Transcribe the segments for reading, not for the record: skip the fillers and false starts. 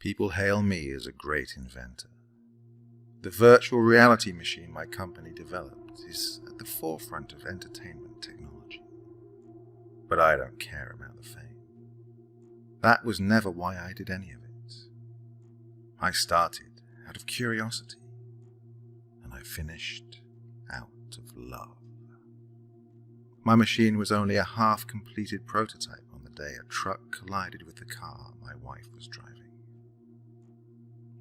People hail me as a great inventor. The virtual reality machine my company developed is at the forefront of entertainment technology. But I don't care about the fame. That was never why I did any of it. I started out of curiosity, and I finished out of love. My machine was only a half-completed prototype on the day a truck collided with the car my wife was driving.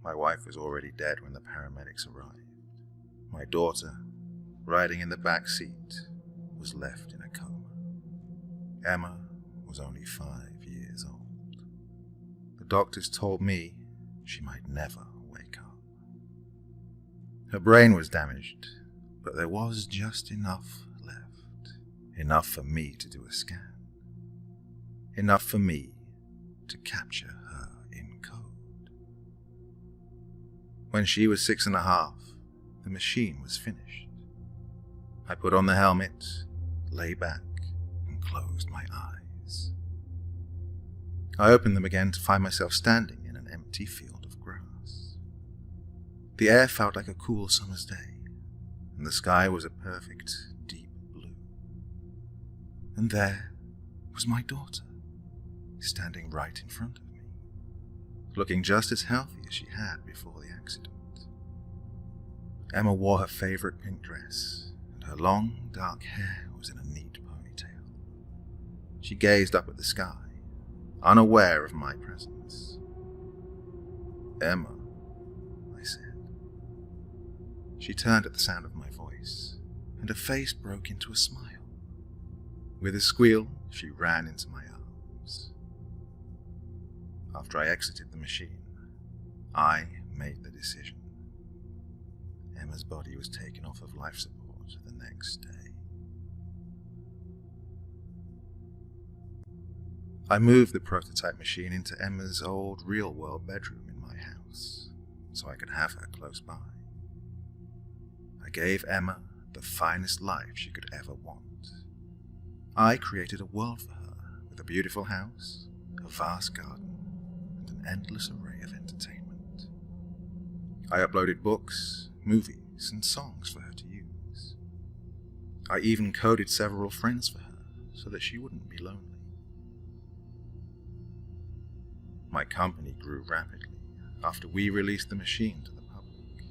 My wife was already dead when the paramedics arrived. My daughter, riding in the back seat, was left in a coma. Emma was only 5 years old. The doctors told me she might never wake up. Her brain was damaged, but there was just enough left. Enough for me to do a scan. Enough for me to capture her in code. When she was 6.5, the machine was finished. I put on the helmet, lay back, and closed my eyes. I opened them again to find myself standing in an empty field of grass. The air felt like a cool summer's day, and the sky was a perfect, deep blue. And there was my daughter, standing right in front of me, looking just as healthy as she had before the accident. Emma wore her favorite pink dress, and her long, dark hair was in a neat ponytail. She gazed up at the sky, unaware of my presence. "Emma," I said. She turned at the sound of my voice, and her face broke into a smile. With a squeal, she ran into my arms. After I exited the machine, I made the decision. Emma's body was taken off of life support the next day. I moved the prototype machine into Emma's old real-world bedroom in my house, so I could have her close by. I gave Emma the finest life she could ever want. I created a world for her with a beautiful house, a vast garden, and an endless array of entertainment. I uploaded books, movies, and songs for her to use. I even coded several friends for her so that she wouldn't be lonely. My company grew rapidly after we released the machine to the public.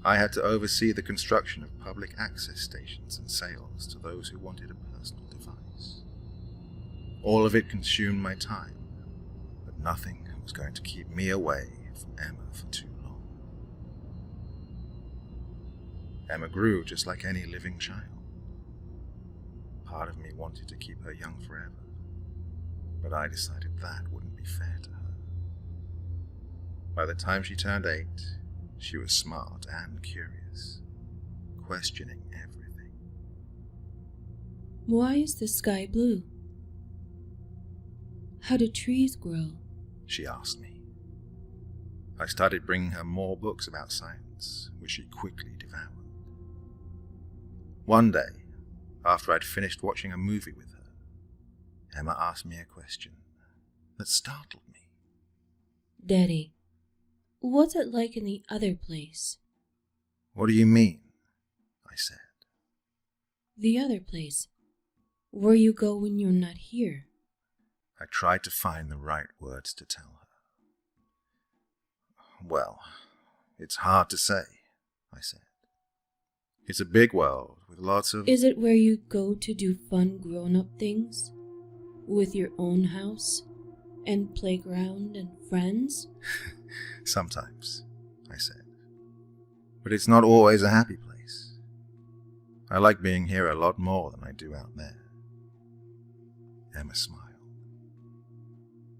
I had to oversee the construction of public access stations and sales to those who wanted a personal device. All of it consumed my time, but nothing was going to keep me away from Emma for too long. Emma grew just like any living child. Part of me wanted to keep her young forever, but I decided that wouldn't be fair to her. By the time she turned 8, she was smart and curious, questioning everything. Why is the sky blue? How do trees grow? She asked me. I started bringing her more books about science, which she quickly devoured. One day, after I'd finished watching a movie with her, Emma asked me a question that startled me. Daddy, what's it like in the other place? What do you mean? I said. The other place, where you go when you're not here. I tried to find the right words to tell her. Well, it's hard to say, I said. It's a big world with lots of... Is it where you go to do fun grown-up things? With your own house and playground and friends? Sometimes, I said. But it's not always a happy place. I like being here a lot more than I do out there. Emma smiled.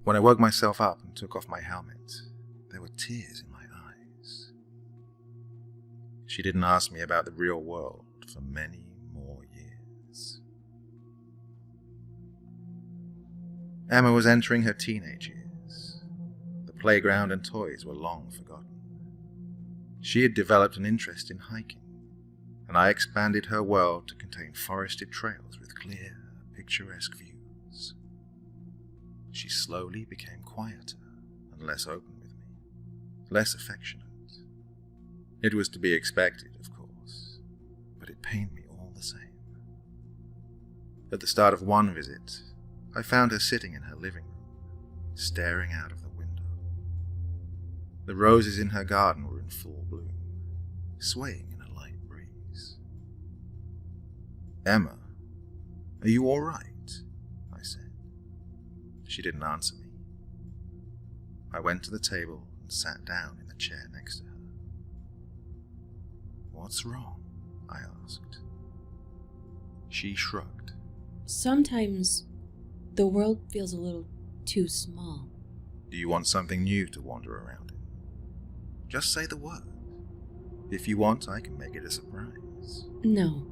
When I woke myself up and took off my helmet, there were tears in my eyes. She didn't ask me about the real world for many more years. Emma was entering her teenage years. The playground and toys were long forgotten. She had developed an interest in hiking, and I expanded her world to contain forested trails with clear, picturesque views. She slowly became quieter and less open with less affectionate. It was to be expected, of course, but it pained me all the same. At the start of one visit, I found her sitting in her living room, staring out of the window. The roses in her garden were in full bloom, swaying in a light breeze. "Emma, are you all right?" I said. She didn't answer me. I went to the table and sat down in the chair next to her. "What's wrong?" I asked. She shrugged. Sometimes the world feels a little too small. "Do you want something new to wander around in? Just say the word. If you want, I can make it a surprise." No,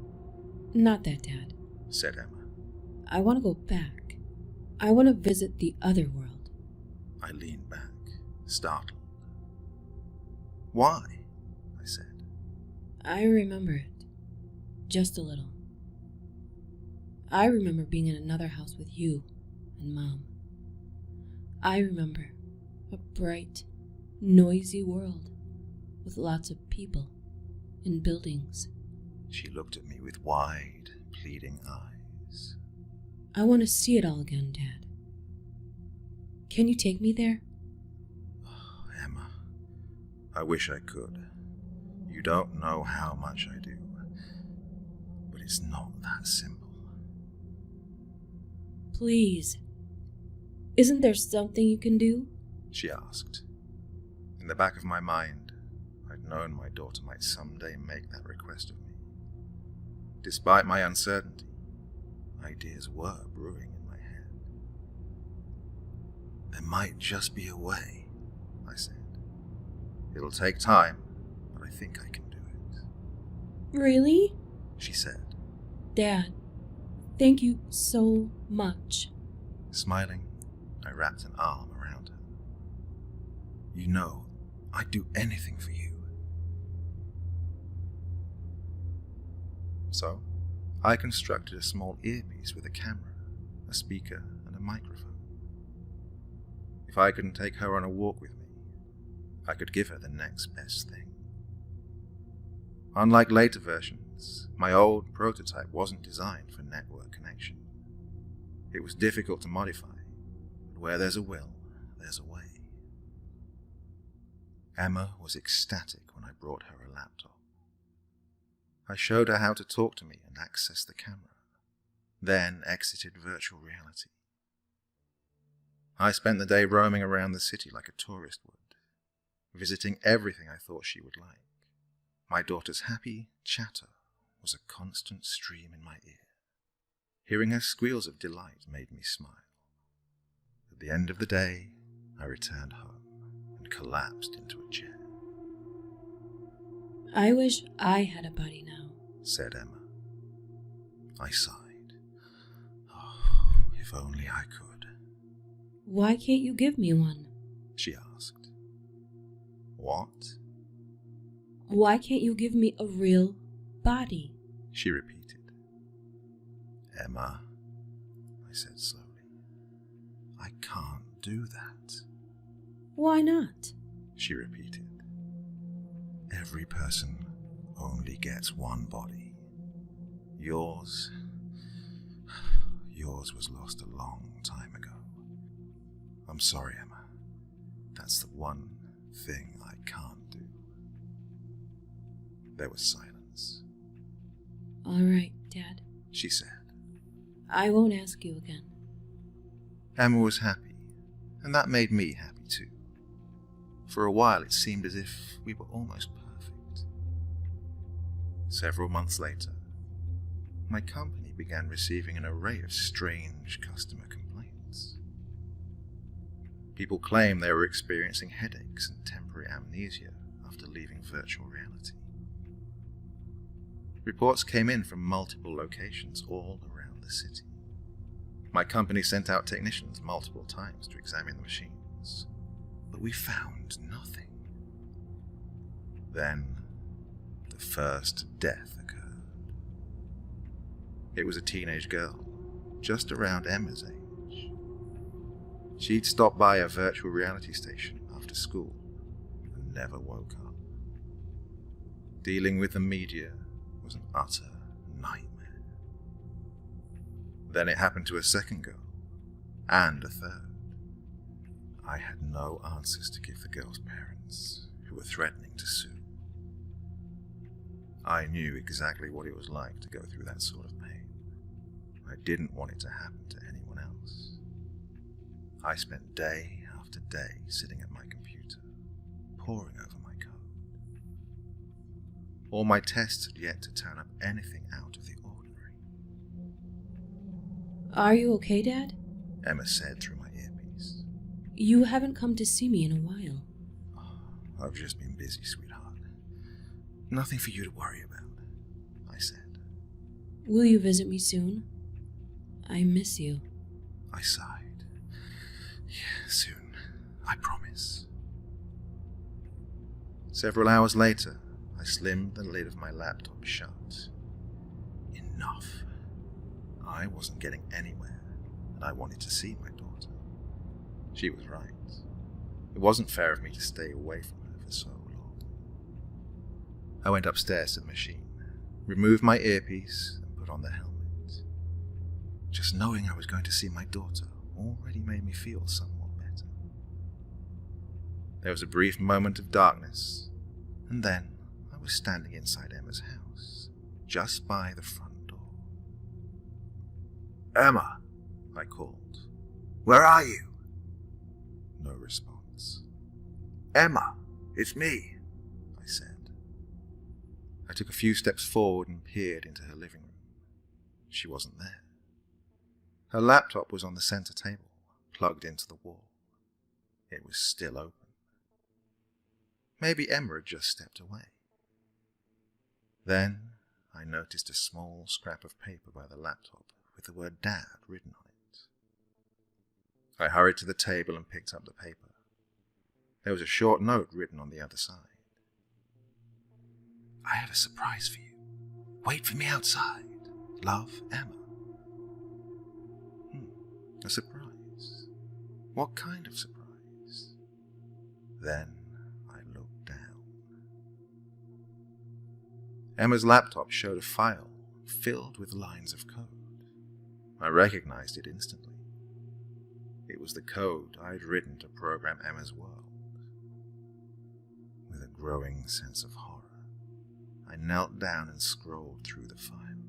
not that, Dad. said Emma. I want to go back. I want to visit the other world. I leaned back, startled. "Why?" I said. I remember it. Just a little. I remember being in another house with you and Mom. I remember a bright, noisy world with lots of people and buildings. She looked at me with wide, pleading eyes. I want to see it all again, Dad. Can you take me there? "Oh, Emma, I wish I could. You don't know how much I do. But it's not that simple." Please. Isn't there something you can do? She asked. In the back of my mind, I'd known my daughter might someday make that request of me. Despite my uncertainty, ideas were brewing in my head. "There might just be a way," I said. "It'll take time, but I think I can do it." Really? She said. Dad, thank you so much. Smiling, I wrapped an arm around her. "You know, I'd do anything for you." So, I constructed a small earpiece with a camera, a speaker, and a microphone. If I couldn't take her on a walk with me, I could give her the next best thing. Unlike later versions, my old prototype wasn't designed for network connection. It was difficult to modify, but where there's a will, there's a way. Emma was ecstatic when I brought her a laptop. I showed her how to talk to me and access the camera, then exited virtual reality. I spent the day roaming around the city like a tourist would, visiting everything I thought she would like. My daughter's happy chatter was a constant stream in my ear. Hearing her squeals of delight made me smile. At the end of the day, I returned home and collapsed into a chair. I wish I had a body now, said Emma. I sighed. Oh, if only I could. Why can't you give me one? She asked. What? Why can't you give me a real body? She repeated. Emma, I said slowly, I can't do that. Why not? She repeated. Every person only gets one body. Yours was lost a long time ago. I'm sorry, Emma. That's the one thing I can't do. There was silence. All right, Dad, she said. I won't ask you again. Emma was happy, and that made me happy too. For a while it seemed as if we were almost perfect. Several months later, my company began receiving an array of strange customer complaints. People claimed they were experiencing headaches and temporary amnesia after leaving virtual reality. Reports came in from multiple locations all around the city. My company sent out technicians multiple times to examine the machines, but we found nothing. Then, the first death occurred. It was a teenage girl, just around Emma's age. She'd stopped by a virtual reality station after school and never woke up. Dealing with the media was an utter nightmare. Then it happened to a second girl, and a third. I had no answers to give the girl's parents, who were threatening to sue. I knew exactly what it was like to go through that sort of pain. I didn't want it to happen to anyone else. I spent day after day sitting at my computer, poring over my code. All my tests had yet to turn up anything out of the ordinary. Are you okay, Dad? Emma said through my earpiece. You haven't come to see me in a while. Oh, I've just been busy, sweetheart. Nothing for you to worry about, I said. Will you visit me soon? I miss you. I sighed. Yeah, soon. I promise. Several hours later, I slimmed the lid of my laptop shut. Enough. I wasn't getting anywhere, and I wanted to see my daughter. She was right. It wasn't fair of me to stay away from her for so long. I went upstairs to the machine, removed my earpiece, and put on the helmet. Just knowing I was going to see my daughter already made me feel somewhat better. There was a brief moment of darkness, and then I was standing inside Emma's house, just by the front door. "Emma," I called. "Where are you?" No response. "Emma, it's me," I said. I took a few steps forward and peered into her living room. She wasn't there. Her laptop was on the center table, plugged into the wall. It was still open. Maybe Emma had just stepped away. Then I noticed a small scrap of paper by the laptop with the word Dad written on it. I hurried to the table and picked up the paper. There was a short note written on the other side. "I have a surprise for you. Wait for me outside. Love, Emma." A surprise? What kind of surprise? Then I looked down. Emma's laptop showed a file filled with lines of code. I recognized it instantly. It was the code I had written to program Emma's world. With a growing sense of horror, I knelt down and scrolled through the file.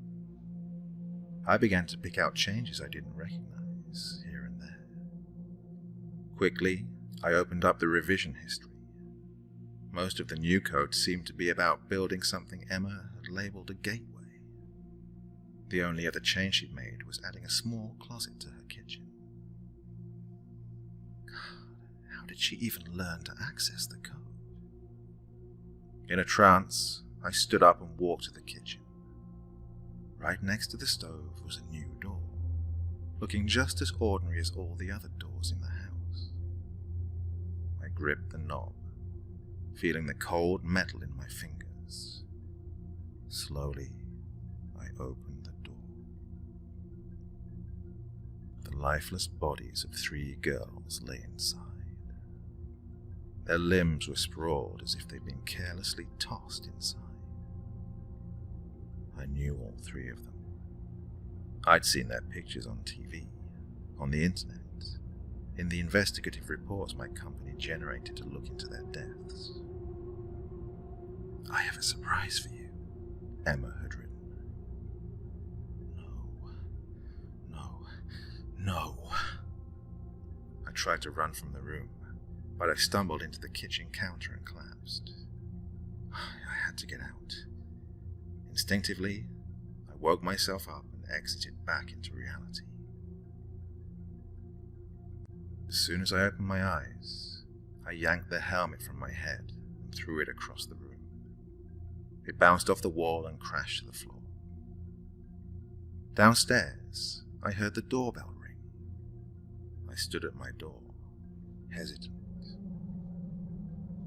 I began to pick out changes I didn't recognize here and there. Quickly, I opened up the revision history. Most of the new code seemed to be about building something Emma had labeled a gateway. The only other change she'd made was adding a small closet to her kitchen. God, how did she even learn to access the code? In a trance, I stood up and walked to the kitchen. Right next to the stove was a new door, looking just as ordinary as all the other doors in the house. I gripped the knob, feeling the cold metal in my fingers. Slowly, I opened the door. The lifeless bodies of 3 girls lay inside. Their limbs were sprawled as if they'd been carelessly tossed inside. I knew all 3 of them. I'd seen their pictures on TV, on the internet, in the investigative reports my company generated to look into their deaths. "I have a surprise for you," Emma had written. No. I tried to run from the room, but I stumbled into the kitchen counter and collapsed. I had to get out. Instinctively, I woke myself up and exited back into reality. As soon as I opened my eyes, I yanked the helmet from my head and threw it across the room. It bounced off the wall and crashed to the floor. Downstairs, I heard the doorbell ring. I stood at my door, hesitant.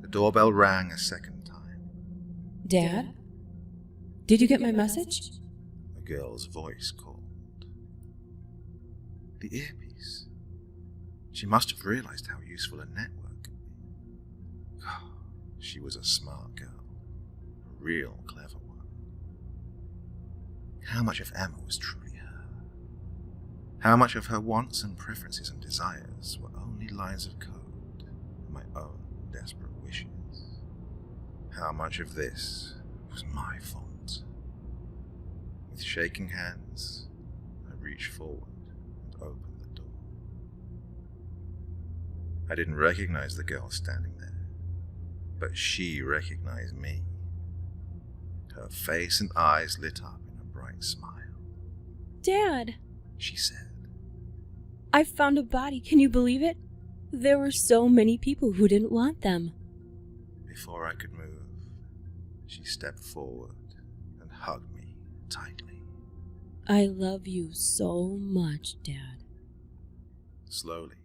The doorbell rang a second time. Dad? Did you get my message? A girl's voice called. The earpiece. She must have realized how useful a network could be. She was a smart girl, a real clever one. How much of Emma was truly her? How much of her wants and preferences and desires were only lines of code, my own desperate wishes? How much of this was my fault? With shaking hands, I reached forward and opened the door. I didn't recognize the girl standing there, but she recognized me. Her face and eyes lit up in a bright smile. Dad, She said, I found a body. Can you believe it? There were so many people who didn't want them. Before I could move, she stepped forward and hugged me tightly. I love you so much, Dad. Slowly,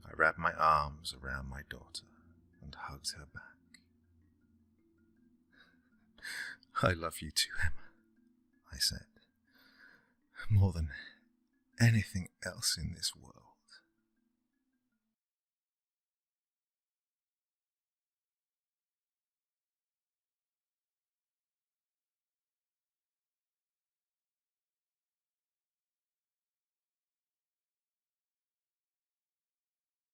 I wrapped my arms around my daughter and hugged her back. I love you too, Emma, I said, more than anything else in this world.